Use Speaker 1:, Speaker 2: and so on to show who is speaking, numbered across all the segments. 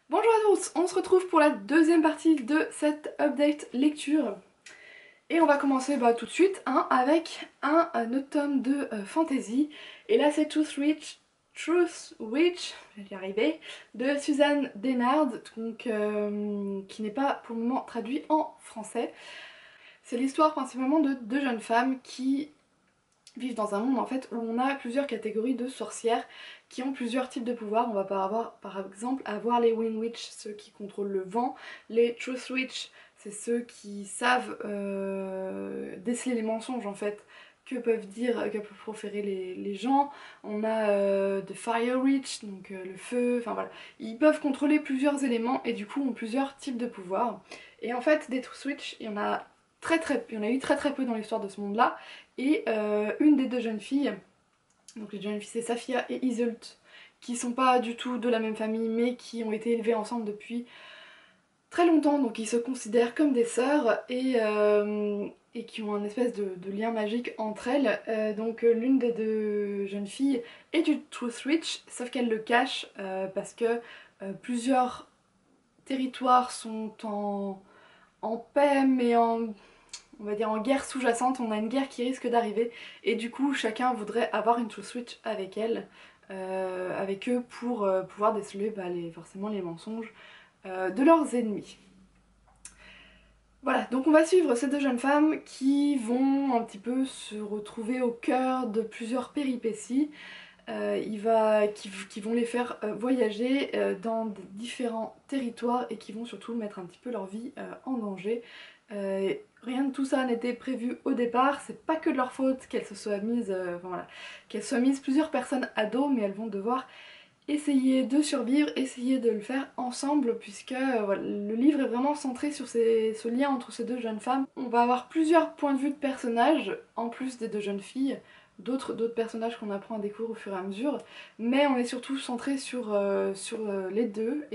Speaker 1: Bonjour à tous, on se retrouve pour la deuxième partie de cette update lecture. Et on va commencer tout de suite avec un autre tome de fantasy. Et là c'est Truth Witch, je vais y arriver, de Suzanne Deynard, donc, qui n'est pas pour le moment traduit en français. C'est l'histoire principalement de deux jeunes femmes qui vivent dans un monde en fait où on a plusieurs catégories de sorcières qui ont plusieurs types de pouvoirs. On va pas avoir par exemple avoir les Wind Witch, ceux qui contrôlent le vent, les Truth Witch, c'est ceux qui savent déceler les mensonges en fait que peuvent proférer les gens. On a de Fire Witch, donc le feu, enfin voilà. Ils peuvent contrôler plusieurs éléments et du coup ont plusieurs types de pouvoirs. Et en fait des Truth Witch, il y en a il y en a eu très peu dans l'histoire de ce monde là. Et une des deux jeunes filles, donc les deux jeunes filles c'est Safia et Iseult, qui sont pas du tout de la même famille mais qui ont été élevées ensemble depuis très longtemps, donc ils se considèrent comme des sœurs et qui ont un espèce de lien magique entre elles. Donc l'une des deux jeunes filles est du Truth Witch, sauf qu'elle le cache parce que plusieurs territoires sont en paix mais on va dire en guerre sous-jacente, on a une guerre qui risque d'arriver et du coup chacun voudrait avoir une Truth Switch avec elle, avec eux pour pouvoir déceler forcément les mensonges de leurs ennemis. Voilà, donc on va suivre ces deux jeunes femmes qui vont un petit peu se retrouver au cœur de plusieurs péripéties qui vont les faire voyager dans différents territoires et qui vont surtout mettre un petit peu leur vie en danger. Rien de tout ça n'était prévu au départ, c'est pas que de leur faute qu'elles se soient mises, enfin, voilà, qu'elles soient mises plusieurs personnes à dos, mais elles vont devoir essayer de survivre, essayer de le faire ensemble, puisque voilà, le livre est vraiment centré sur ce lien entre ces deux jeunes femmes. On va avoir plusieurs points de vue de personnages, en plus des deux jeunes filles, d'autres personnages qu'on apprend à découvrir au fur et à mesure, mais on est surtout centré sur les deux,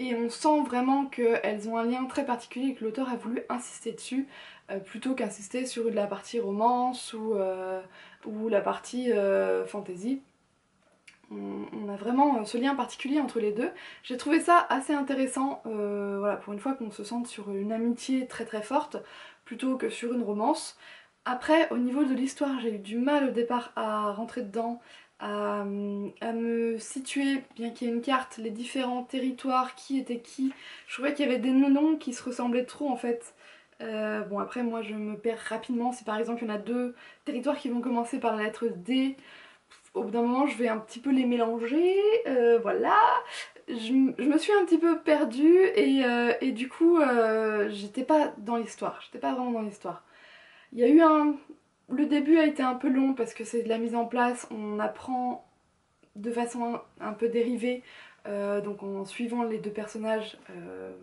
Speaker 1: et on sent vraiment qu'elles ont un lien très particulier et que l'auteur a voulu insister dessus, plutôt qu'insister sur la partie romance ou la partie fantasy. On a vraiment ce lien particulier entre les deux. J'ai trouvé ça assez intéressant, voilà, pour une fois qu'on se sente sur une amitié très forte, plutôt que sur une romance. Après, au niveau de l'histoire, j'ai eu du mal au départ à rentrer dedans, à me situer, bien qu'il y ait une carte, les différents territoires, qui était qui. Je trouvais qu'il y avait des noms qui se ressemblaient trop en fait. Bon après moi je me perds rapidement, si par exemple il y en a deux territoires qui vont commencer par la lettre D, au bout d'un moment je vais un petit peu les mélanger, voilà. Je me suis un petit peu perdue et du coup j'étais pas dans l'histoire, j'étais pas vraiment dans l'histoire. Il y a eu un... Le début a été un peu long parce que c'est de la mise en place, on apprend de façon un peu dérivée, donc en suivant les deux personnages,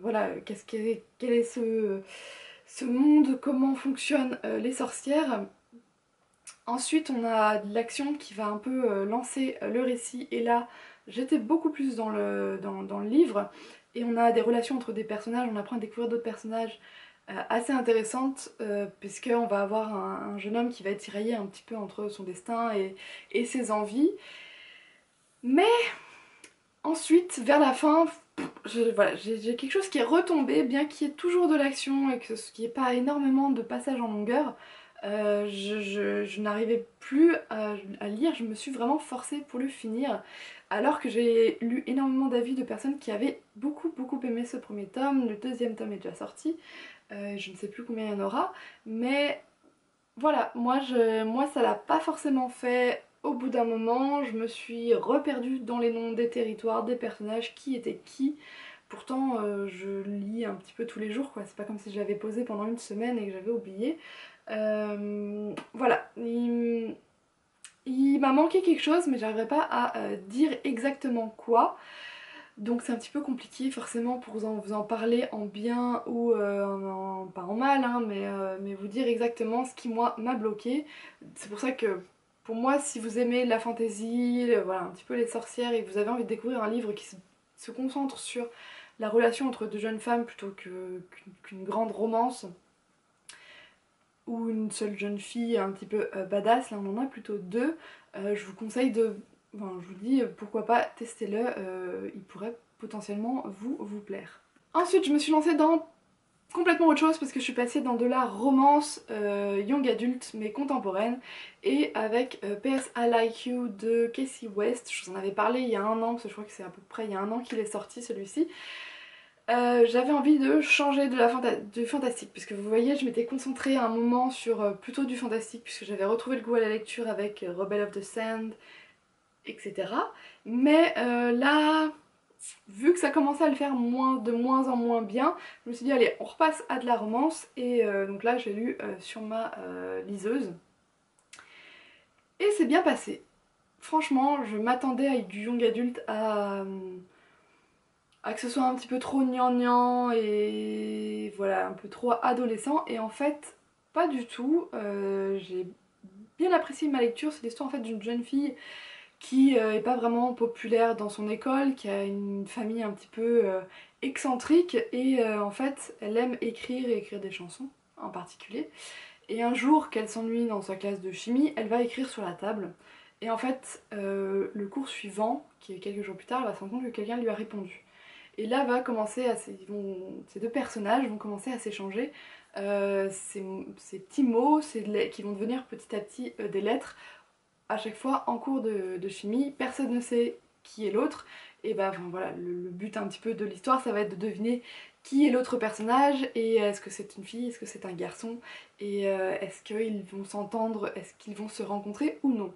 Speaker 1: voilà, quel est ce monde, comment fonctionnent les sorcières. Ensuite on a de l'action qui va un peu lancer le récit et là j'étais beaucoup plus dans le livre et on a des relations entre des personnages, on apprend à découvrir d'autres personnages assez intéressantes puisqu'on va avoir un jeune homme qui va être tiraillé un petit peu entre son destin et ses envies. Mais ensuite, vers la fin, voilà, j'ai quelque chose qui est retombé, bien qu'il y ait toujours de l'action et qu'il n'y ait pas énormément de passages en longueur. Je n'arrivais plus à lire, je me suis vraiment forcée pour le finir, alors que j'ai lu énormément d'avis de personnes qui avaient beaucoup aimé ce premier tome. Le deuxième tome est déjà sorti, je ne sais plus combien il y en aura, mais voilà, moi ça l'a pas forcément fait. Au bout d'un moment, je me suis reperdue dans les noms des territoires, des personnages, qui était qui. Pourtant, je lis un petit peu tous les jours, quoi. C'est pas comme si j'avais posé pendant une semaine et que j'avais oublié. Voilà, il m'a manqué quelque chose, mais j'arriverai pas à dire exactement quoi. Donc c'est un petit peu compliqué forcément pour vous en parler en bien ou pas en mal, hein, mais vous dire exactement ce qui moi m'a bloqué. C'est pour ça que pour moi si vous aimez la fantasy, voilà, un petit peu les sorcières et que vous avez envie de découvrir un livre qui se concentre sur la relation entre deux jeunes femmes plutôt qu'une grande romance ou une seule jeune fille un petit peu badass, là on en a plutôt deux, je vous conseille de... Enfin, je vous dis pourquoi pas, testez-le, il pourrait potentiellement vous plaire. Ensuite je me suis lancée dans complètement autre chose parce que je suis passée dans de la romance young adulte mais contemporaine, et avec PS I Like You de Casey West. Je vous en avais parlé il y a un an, parce que je crois que c'est à peu près il y a un an qu'il est sorti celui-ci. J'avais envie de changer du fantastique, puisque vous voyez je m'étais concentrée à un moment sur plutôt du fantastique, puisque j'avais retrouvé le goût à la lecture avec Rebel of the Sand, etc. Mais là, vu que ça commençait à le faire de moins en moins bien, je me suis dit allez on repasse à de la romance, et donc là j'ai lu sur ma liseuse. Et c'est bien passé. Franchement, je m'attendais avec du young adulte à que ce soit un petit peu trop gnangnan et voilà, un peu trop adolescent, et en fait pas du tout. J'ai bien apprécié ma lecture. C'est l'histoire en fait d'une jeune fille qui est pas vraiment populaire dans son école, qui a une famille un petit peu excentrique, et en fait elle aime écrire et écrire des chansons en particulier. Et un jour qu'elle s'ennuie dans sa classe de chimie, elle va écrire sur la table. Et en fait, le cours suivant, qui est quelques jours plus tard, elle va se rendre compte que quelqu'un lui a répondu. Et là va commencer à ces deux personnages vont commencer à s'échanger ces petits mots qui vont devenir petit à petit des lettres. À chaque fois en cours de chimie, personne ne sait qui est l'autre. Et bah enfin, voilà, le but un petit peu de l'histoire, ça va être de deviner qui est l'autre personnage, et est-ce que c'est une fille, est-ce que c'est un garçon, et est-ce qu'ils vont s'entendre, est-ce qu'ils vont se rencontrer ou non.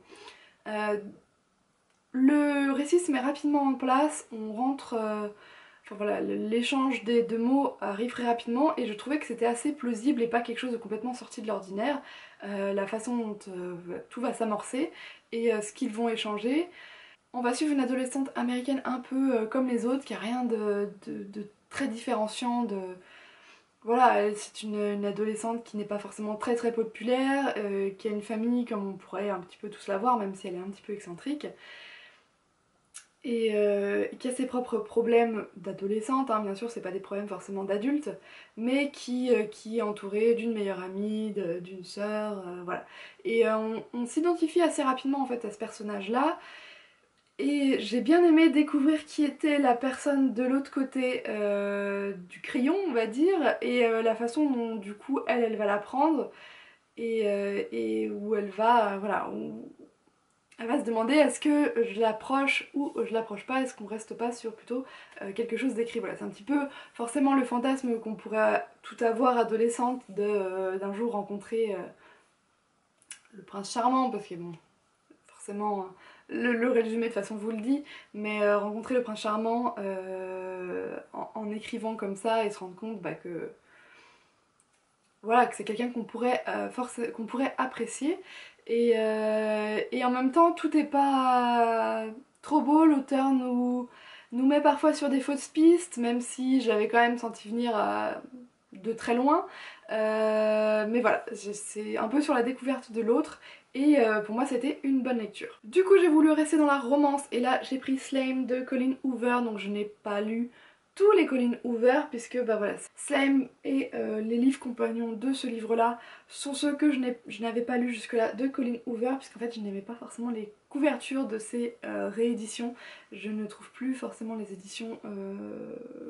Speaker 1: Le récit se met rapidement en place, on rentre... enfin voilà, l'échange des deux mots arrive très rapidement, et je trouvais que c'était assez plausible et pas quelque chose de complètement sorti de l'ordinaire. La façon dont tout va s'amorcer et ce qu'ils vont échanger. On va suivre une adolescente américaine un peu comme les autres, qui a rien de très différenciant. Voilà, c'est une adolescente qui n'est pas forcément très très populaire, qui a une famille comme on pourrait un petit peu tous l'avoir, même si elle est un petit peu excentrique. Et qui a ses propres problèmes d'adolescente, hein, bien sûr c'est pas des problèmes forcément d'adulte, mais qui est entourée d'une meilleure amie, d'une sœur, voilà. Et on s'identifie assez rapidement en fait à ce personnage là, et j'ai bien aimé découvrir qui était la personne de l'autre côté du crayon on va dire, et la façon dont du coup elle va l'apprendre, et où elle va, voilà, elle va se demander est-ce que je l'approche ou je l'approche pas, est-ce qu'on reste pas sur plutôt quelque chose d'écrit. Voilà, c'est un petit peu forcément le fantasme qu'on pourrait tout avoir adolescente d'un jour rencontrer le prince charmant, parce que bon, forcément le résumé de toute façon vous le dit, mais rencontrer le prince charmant en écrivant comme ça et se rendre compte bah, que voilà, que c'est quelqu'un qu'on pourrait apprécier. Et en même temps, tout n'est pas trop beau. L'auteur nous met parfois sur des fausses pistes, même si j'avais quand même senti venir de très loin. Mais voilà, c'est un peu sur la découverte de l'autre. Et pour moi c'était une bonne lecture. Du coup j'ai voulu rester dans la romance, et là j'ai pris Slime de Colleen Hoover, donc je n'ai pas lu tous les Colleen Hoover, puisque bah voilà, Slime et les livres compagnons de ce livre là sont ceux que je n'avais pas lus jusque là de Colleen Hoover, puisqu'en fait je n'aimais pas forcément les couvertures de ces rééditions. Je ne trouve plus forcément les éditions,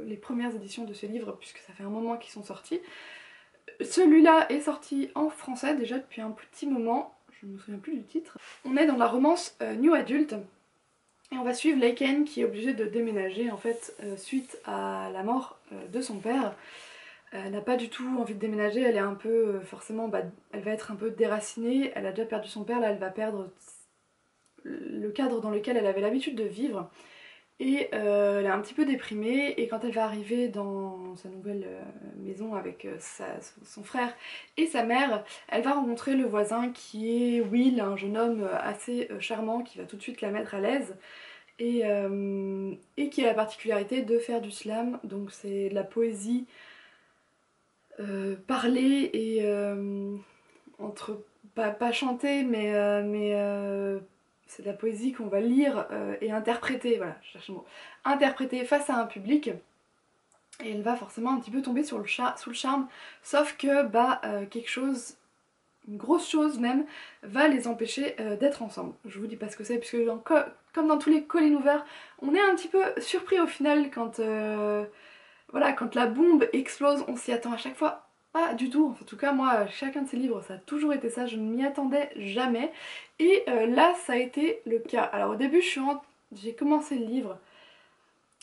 Speaker 1: les premières éditions de ce livre, puisque ça fait un moment qu'ils sont sortis. Celui-là est sorti en français déjà depuis un petit moment, je ne me souviens plus du titre. On est dans la romance New Adult, et on va suivre Laken qui est obligée de déménager en fait suite à la mort de son père. Elle n'a pas du tout envie de déménager, elle est un peu forcément, bah, elle va être un peu déracinée, elle a déjà perdu son père, là elle va perdre le cadre dans lequel elle avait l'habitude de vivre. Et elle est un petit peu déprimée, et quand elle va arriver dans sa nouvelle maison avec son frère et sa mère, elle va rencontrer le voisin qui est Will, un jeune homme assez charmant qui va tout de suite la mettre à l'aise, et qui a la particularité de faire du slam, donc c'est de la poésie parlée et entre pas chanter mais c'est de la poésie qu'on va lire et interpréter, voilà, je cherche le mot, interpréter face à un public, et elle va forcément un petit peu tomber sous le charme, sauf que bah quelque chose une grosse chose même, va les empêcher d'être ensemble. Je vous dis pas ce que c'est, puisque comme dans tous les Colleen Hoover, on est un petit peu surpris au final quand, voilà, quand la bombe explose, on s'y attend à chaque fois pas du tout. En tout cas, moi, chacun de ces livres, ça a toujours été ça, je ne m'y attendais jamais. Et là, ça a été le cas. Alors au début, j'ai commencé le livre,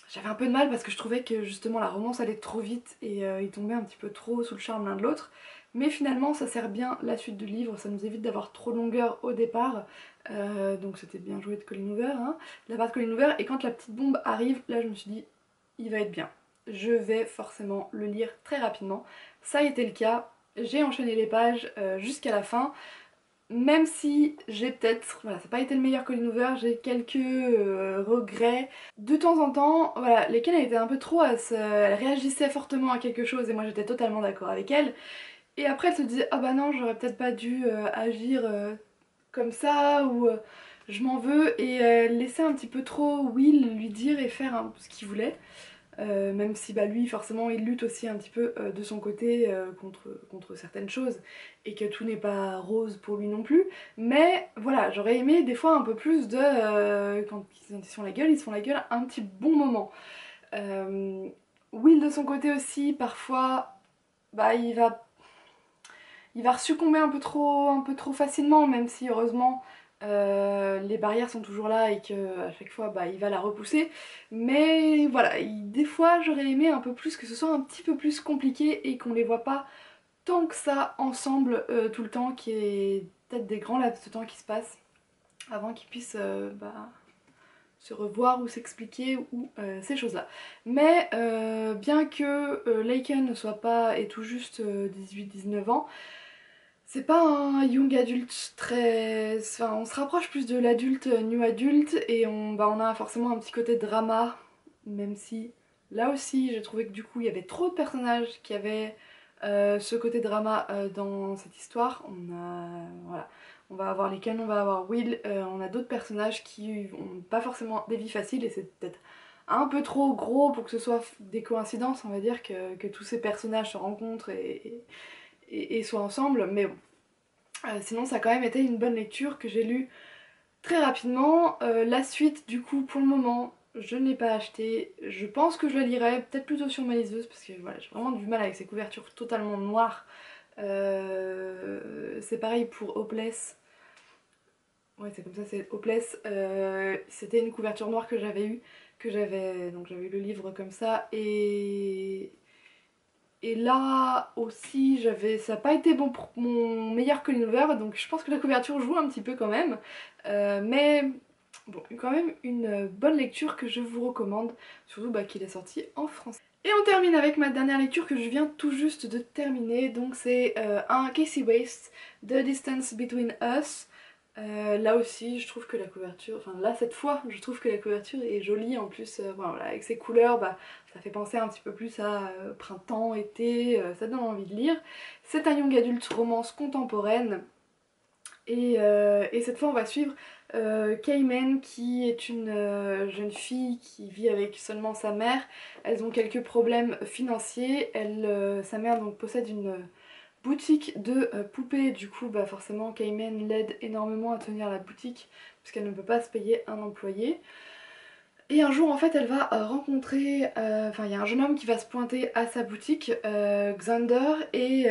Speaker 1: j'avais un peu de mal parce que je trouvais que justement la romance allait trop vite et ils tombaient un petit peu trop sous le charme l'un de l'autre. Mais finalement ça sert bien la suite du livre, ça nous évite d'avoir trop de longueur au départ. Donc c'était bien joué de Colleen Hoover, hein, de la part de Colleen Hoover. Et quand la petite bombe arrive, là je me suis dit, il va être bien. Je vais forcément le lire très rapidement. Ça a été le cas, j'ai enchaîné les pages jusqu'à la fin. Même si j'ai peut-être, voilà, ça n'a pas été le meilleur Colleen Hoover, j'ai quelques regrets. De temps en temps, voilà, lesquels étaient un peu trop, elle réagissait fortement à quelque chose et moi j'étais totalement d'accord avec elle. Et après elle se disait, ah bah non, j'aurais peut-être pas dû agir comme ça, ou je m'en veux, et elle laissait un petit peu trop Will lui dire et faire ce qu'il voulait. Même si bah, lui forcément il lutte aussi un petit peu de son côté contre certaines choses et que tout n'est pas rose pour lui non plus, mais voilà, j'aurais aimé des fois un peu plus de quand ils se font la gueule, ils se font la gueule un petit bon moment. Will de son côté aussi parfois bah il va succomber un peu trop facilement, même si heureusement les barrières sont toujours là et que à chaque fois bah, il va la repousser. Mais voilà, des fois j'aurais aimé un peu plus que ce soit un petit peu plus compliqué et qu'on les voit pas tant que ça ensemble tout le temps, qu'il y ait peut-être des grands laps de temps qui se passent avant qu'ils puissent bah, se revoir ou s'expliquer ou ces choses-là. Mais bien que Laken ne soit pas et tout juste 18-19 ans, c'est pas un young adulte très... Enfin, on se rapproche plus de l'adulte new adulte et on a forcément un petit côté drama, même si là aussi j'ai trouvé que du coup il y avait trop de personnages qui avaient ce côté drama dans cette histoire. Voilà, on va avoir les Ken, on va avoir Will, on a d'autres personnages qui ont pas forcément des vies faciles et c'est peut-être un peu trop gros pour que ce soit des coïncidences, on va dire, que tous ces personnages se rencontrent et soient ensemble, mais bon. Sinon ça a quand même été une bonne lecture que j'ai lue très rapidement. La suite du coup pour le moment je ne l'ai pas acheté. Je pense que je la lirai peut-être plutôt sur ma liseuse parce que voilà, j'ai vraiment du mal avec ces couvertures totalement noires. C'est pareil pour Hopeless. Ouais, c'est comme ça, c'est Hopeless. C'était une couverture noire que j'avais eue, donc j'avais eu le livre comme ça et là aussi, ça n'a pas été bon pour mon meilleur Colleen Hoover, donc je pense que la couverture joue un petit peu quand même. Mais bon, quand même une bonne lecture que je vous recommande, surtout bah, qu'il est sorti en français. Et on termine avec ma dernière lecture que je viens tout juste de terminer, donc c'est un Casey Waste, The Distance Between Us. Là aussi je trouve que la couverture, enfin là cette fois je trouve que la couverture est jolie en plus, voilà, avec ses couleurs bah, ça fait penser un petit peu plus à printemps, été, ça donne envie de lire. C'est un young adulte romance contemporaine et cette fois on va suivre Cayman qui est une jeune fille qui vit avec seulement sa mère. Elles ont quelques problèmes financiers, sa mère donc possède une boutique de poupées, du coup bah forcément Cayman l'aide énormément à tenir la boutique puisqu'elle ne peut pas se payer un employé. Et un jour en fait elle va rencontrer, enfin il y a un jeune homme qui va se pointer à sa boutique, Xander, et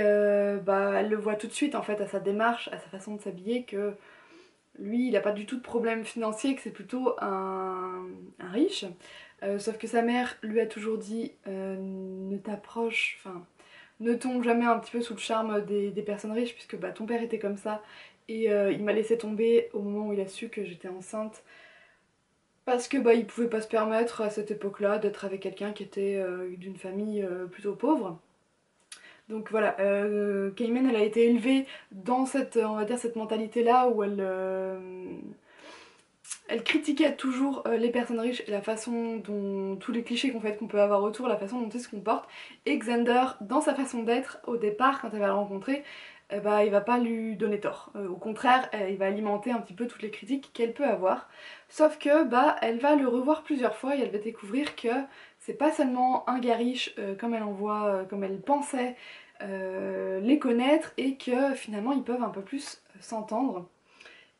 Speaker 1: bah, elle le voit tout de suite en fait à sa démarche, à sa façon de s'habiller que lui il a pas du tout de problème financier, que c'est plutôt un riche. Sauf que sa mère lui a toujours dit ne t'approche, enfin ne tombe jamais un petit peu sous le charme des personnes riches puisque bah, ton père était comme ça et il m'a laissé tomber au moment où il a su que j'étais enceinte parce que bah, il pouvait pas se permettre à cette époque-là d'être avec quelqu'un qui était d'une famille plutôt pauvre. Donc voilà, Cayman elle a été élevée dans cette, on va dire, cette mentalité-là où elle critiquait toujours les personnes riches et la façon dont, tous les clichés qu'on peut avoir autour, la façon dont ils se comportent. Et Xander, dans sa façon d'être, au départ, quand elle va le rencontrer, bah, il va pas lui donner tort. Au contraire, il va alimenter un petit peu toutes les critiques qu'elle peut avoir. Sauf que bah, elle va le revoir plusieurs fois et elle va découvrir que c'est pas seulement un gars riche comme elle en voit, comme elle pensait, les connaître et que finalement ils peuvent un peu plus s'entendre.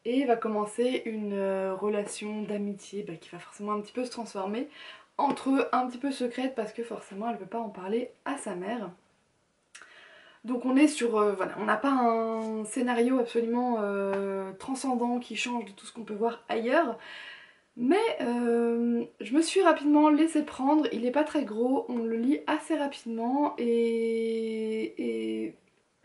Speaker 1: Et va commencer une relation d'amitié qui va forcément un petit peu se transformer entre eux, un petit peu secrète parce que forcément elle ne veut pas en parler à sa mère. Donc on est sur, voilà, on n'a pas un scénario absolument transcendant qui change de tout ce qu'on peut voir ailleurs. Mais je me suis rapidement laissée prendre, il n'est pas très gros, on le lit assez rapidement et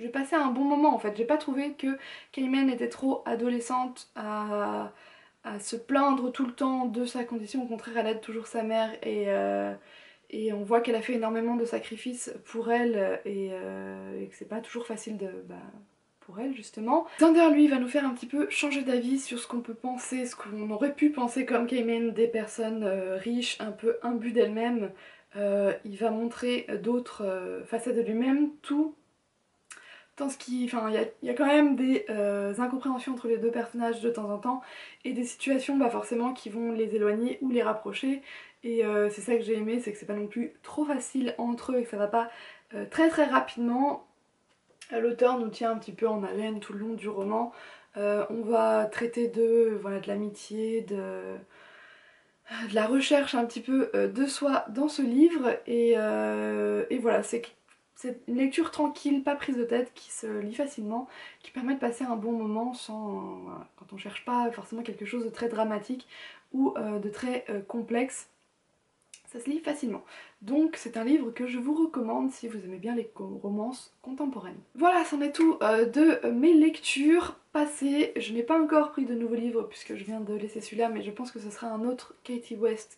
Speaker 1: j'ai passé un bon moment en fait. J'ai pas trouvé que Cayman était trop adolescente à se plaindre tout le temps de sa condition, au contraire elle aide toujours sa mère et on voit qu'elle a fait énormément de sacrifices pour elle et que c'est pas toujours facile pour elle justement. Xander lui va nous faire un petit peu changer d'avis sur ce qu'on peut penser, ce qu'on aurait pu penser comme Cayman des personnes riches, un peu imbues d'elles-mêmes. Il va montrer d'autres facettes de lui-même, tout dans ce qui... Enfin, il y a quand même des incompréhensions entre les deux personnages de temps en temps et des situations forcément qui vont les éloigner ou les rapprocher. Et c'est ça que j'ai aimé, c'est que c'est pas non plus trop facile entre eux et que ça va pas très très rapidement. L'auteur nous tient un petit peu en haleine tout le long du roman. On va traiter voilà, de l'amitié, de la recherche un petit peu de soi dans ce livre et voilà, c'est une lecture tranquille, pas prise de tête, qui se lit facilement, qui permet de passer un bon moment sans, voilà, quand on cherche pas forcément quelque chose de très dramatique ou de très complexe. Ça se lit facilement. Donc c'est un livre que je vous recommande si vous aimez bien les romances contemporaines. Voilà, c'en est tout de mes lectures passées. Je n'ai pas encore pris de nouveaux livres puisque je viens de laisser celui-là, mais je pense que ce sera un autre Katie West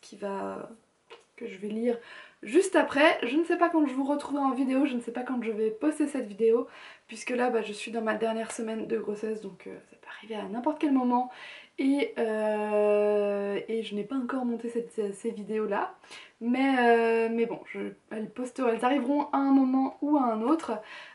Speaker 1: que je vais lire juste après. Je ne sais pas quand je vous retrouverai en vidéo, je ne sais pas quand je vais poster cette vidéo, puisque là je suis dans ma dernière semaine de grossesse, donc ça peut arriver à n'importe quel moment. Et je n'ai pas encore monté ces vidéos là mais bon, elles arriveront à un moment ou à un autre.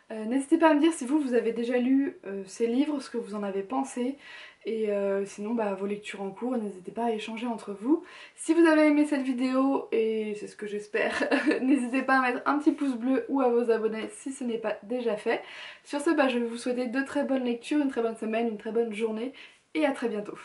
Speaker 1: N'hésitez pas à me dire si vous avez déjà lu ces livres, ce que vous en avez pensé et sinon vos lectures en cours, n'hésitez pas à échanger entre vous. Si vous avez aimé cette vidéo, et c'est ce que j'espère, n'hésitez pas à mettre un petit pouce bleu ou à vous abonner si ce n'est pas déjà fait. Sur ce, je vais vous souhaiter de très bonnes lectures, une très bonne semaine, une très bonne journée et à très bientôt.